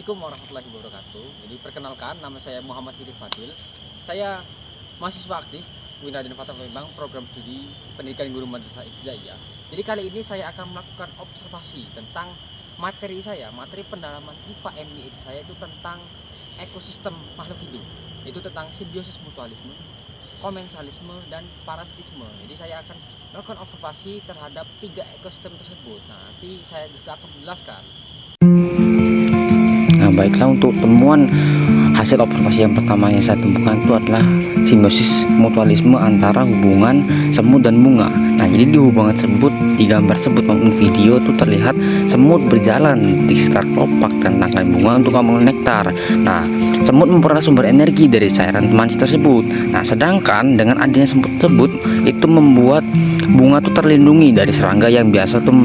Assalamualaikum warahmatullahi wabarakatuh. Jadi perkenalkan, nama saya Muhammad Siti Fadil. Saya mahasiswa aktif Wina dan Fatah Palembang, program studi pendidikan guru madrasah ibtidaiyah. Jadi kali ini saya akan melakukan observasi tentang materi saya, materi pendalaman IPA MI saya itu tentang ekosistem makhluk hidup. Itu tentang simbiosis mutualisme, komensalisme, dan parasitisme. Jadi saya akan melakukan observasi terhadap 3 ekosistem tersebut. Nah, nanti saya juga akan menjelaskan. Nah, baiklah, untuk temuan hasil observasi yang pertama yang saya temukan itu adalah simbiosis mutualisme antara hubungan semut dan bunga. Nah, jadi di hubungan tersebut, di gambar tersebut maupun video itu terlihat semut berjalan di sekitar kelopak dan tangkai bunga untuk mengambil nektar. Nah, semut memperoleh sumber energi dari cairan manis tersebut. Nah, sedangkan dengan adanya semut tersebut itu membuat bunga itu terlindungi dari serangga yang biasa tuh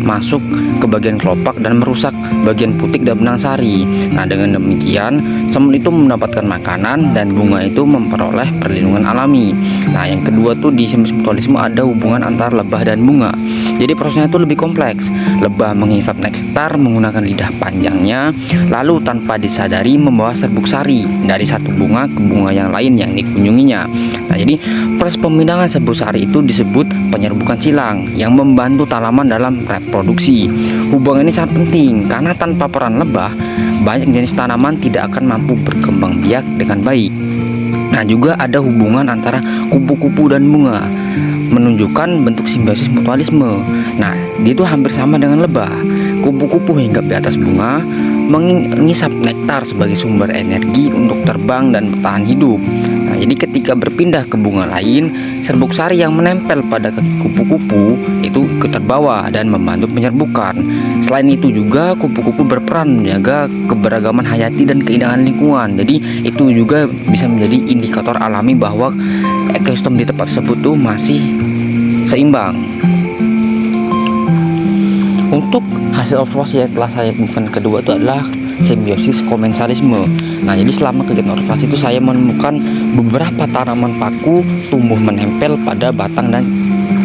masuk ke bagian kelopak dan merusak bagian putik dan benang sari. Nah, dengan demikian semut itu mendapatkan makanan dan bunga itu memperoleh perlindungan alami. Nah, yang kedua tuh di simbiosis mutualisme ada hubungan antara lebah dan bunga. Jadi prosesnya itu lebih kompleks. Lebah menghisap nektar menggunakan lidah panjangnya, lalu tanpa disadari membawa serbuk sari dari satu bunga ke bunga yang lain yang dikunjunginya. Nah, jadi proses pemindahan serbuk sari itu disebut penyerbukan silang yang membantu tanaman dalam reproduksi. Hubungan ini sangat penting karena tanpa peran lebah, banyak jenis tanaman tidak akan mampu berkembang biak dengan baik. Nah, juga ada hubungan antara kupu-kupu dan bunga, menunjukkan bentuk simbiosis mutualisme. Nah, dia itu hampir sama dengan lebah. Kupu-kupu hinggap di atas bunga, mengisap nektar sebagai sumber energi untuk terbang dan bertahan hidup. Nah, jadi ketika berpindah ke bunga lain, serbuk sari yang menempel pada kaki kupu-kupu itu ikut terbawa dan membantu penyerbukan. Selain itu juga kupu-kupu berperan menjaga keberagaman hayati dan keindahan lingkungan. Jadi itu juga bisa menjadi indikator alami bahwa ekosistem di tempat tersebut tuh masih seimbang. Untuk hasil observasi yang telah saya temukan kedua itu adalah simbiosis komensalisme. Nah, jadi selama kegiatan observasi itu saya menemukan beberapa tanaman paku tumbuh menempel pada batang dan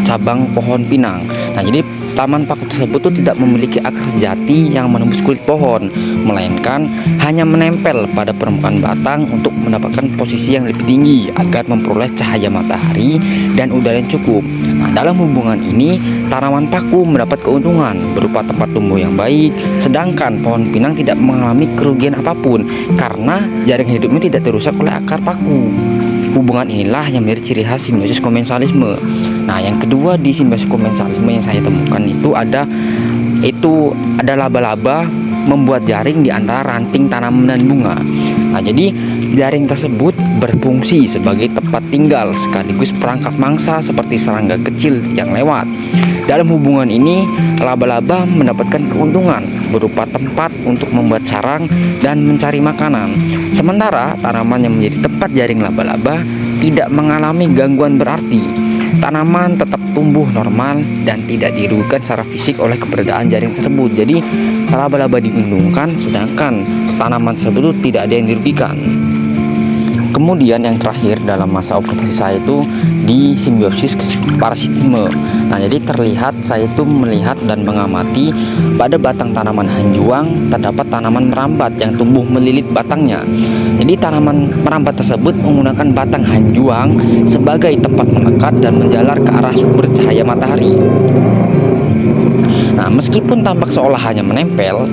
cabang pohon pinang. Nah, jadi tanaman paku tersebut itu tidak memiliki akar sejati yang menembus kulit pohon, melainkan hanya menempel pada permukaan batang untuk mendapatkan posisi yang lebih tinggi agar memperoleh cahaya matahari dan udara yang cukup. Nah, dalam hubungan ini tanaman paku mendapat keuntungan berupa tempat tumbuh yang baik, sedangkan pohon pinang tidak mengalami kerugian apapun karena jaring hidupnya tidak dirusak oleh akar paku. Hubungan inilah yang menjadi ciri khas simbiosis komensalisme. Nah, yang kedua di simbiosis komensalisme yang saya temukan itu ada laba-laba membuat jaring di antara ranting tanaman dan bunga. Nah, jadi jaring tersebut berfungsi sebagai tempat tinggal sekaligus perangkap mangsa seperti serangga kecil yang lewat. Dalam hubungan ini, laba-laba mendapatkan keuntungan berupa tempat untuk membuat sarang dan mencari makanan. Sementara tanaman yang menjadi tempat jaring laba-laba tidak mengalami gangguan berarti. Tanaman tetap tumbuh normal dan tidak dirugikan secara fisik oleh keberadaan jaring tersebut. Jadi laba-laba diuntungkan sedangkan tanaman tersebut tidak ada yang dirugikan. Kemudian yang terakhir dalam masa observasi saya itu di simbiosis parasitisme. Nah, jadi terlihat saya itu melihat dan mengamati pada batang tanaman hanjuang terdapat tanaman merambat yang tumbuh melilit batangnya. Jadi tanaman merambat tersebut menggunakan batang hanjuang sebagai tempat melekat dan menjalar ke arah sumber cahaya matahari. Nah, meskipun tampak seolah hanya menempel,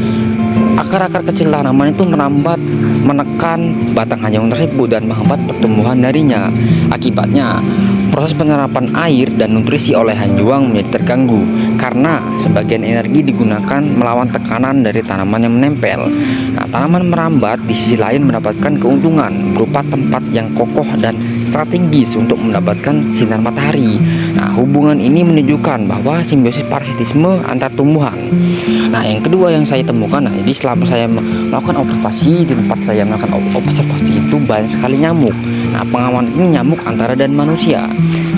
akar-akar kecil tanaman itu merambat menekan batang hanjuang tersebut dan menghambat pertumbuhan darinya. Akibatnya, proses penyerapan air dan nutrisi oleh hanjuang menjadi terganggu karena sebagian energi digunakan melawan tekanan dari tanaman yang menempel. Nah, tanaman merambat di sisi lain mendapatkan keuntungan berupa tempat yang kokoh dan strategis untuk mendapatkan sinar matahari. Nah, hubungan ini menunjukkan bahwa simbiosis parasitisme antar tumbuhan. Nah, yang kedua yang saya temukan, nah, jadi selama saya melakukan observasi di tempat saya melakukan observasi itu banyak sekali nyamuk. Nah, pengamatan ini nyamuk antara dan manusia.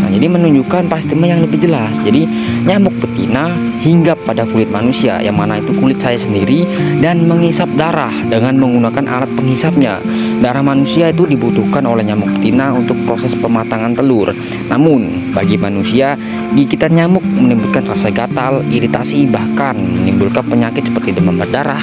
Nah, jadi menunjukkan parasitisme yang lebih jelas. Jadi nyamuk betina hinggap pada kulit manusia, yang mana itu kulit saya sendiri, dan menghisap darah dengan menggunakan alat penghisapnya. Darah manusia itu dibutuhkan oleh nyamuk betina untuk proses pematangan telur. Namun bagi manusia, gigitan nyamuk menimbulkan rasa gatal, iritasi, bahkan menimbulkan penyakit seperti demam berdarah,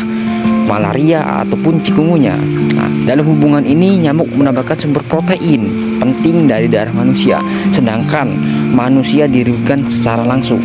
malaria ataupun cikungunya. Nah, dalam hubungan ini nyamuk mendapatkan sumber protein penting dari darah manusia, sedangkan manusia dirugikan secara langsung.